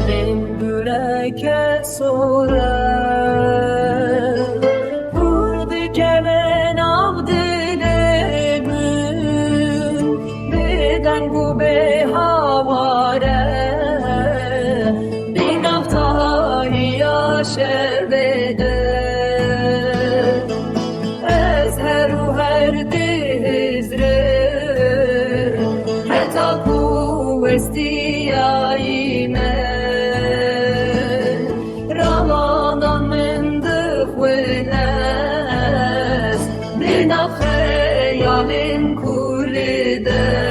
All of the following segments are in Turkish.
Benim büreke sorar Vurdu kemen av dilimin Beden bu behavare Bir naftayı yaşer bede Ez her dizre Heta kuvvesti yayime Ramadan من دخولناس بنا خيال كل ده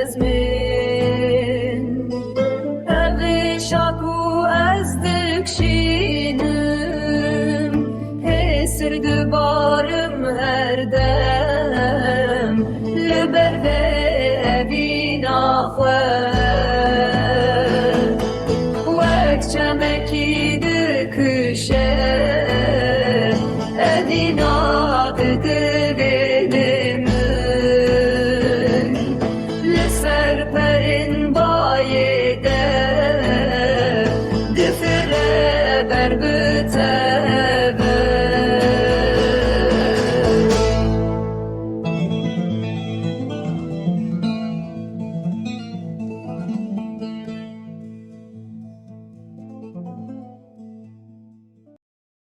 أزمن أبي شاكو أزدك شينم هسر دبارم هردم لبرده أبي ناخوان وقت شمكي دكشه أدينا تدبلم Serperin bayede